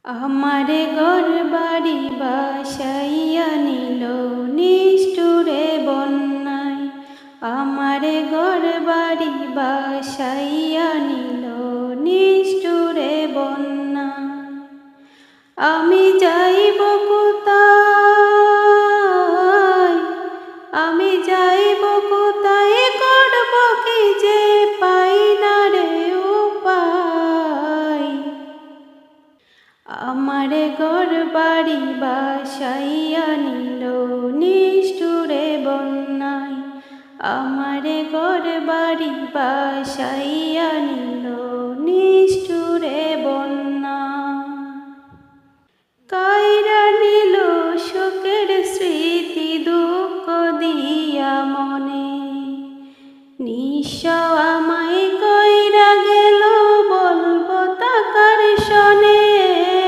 আমারে ঘর বাড়ি বাসাইয়া নিল নিষ্ঠুরে বন্যায়। আমারে ঘর বাড়ি বাসাইয়া নিল নিষ্ঠুরে বন্যায়। আমি যাইব কোথায়, আমি যাইব কোথায়, করব কি যে পাই না রে উপায়। আমারে ঘর বাড়ি বাসাইয়া নিল নিষ্ঠুরে বন্যায়। আমারে ঘর বাড়ি বাসাইয়া নিল নিষ্ঠুরে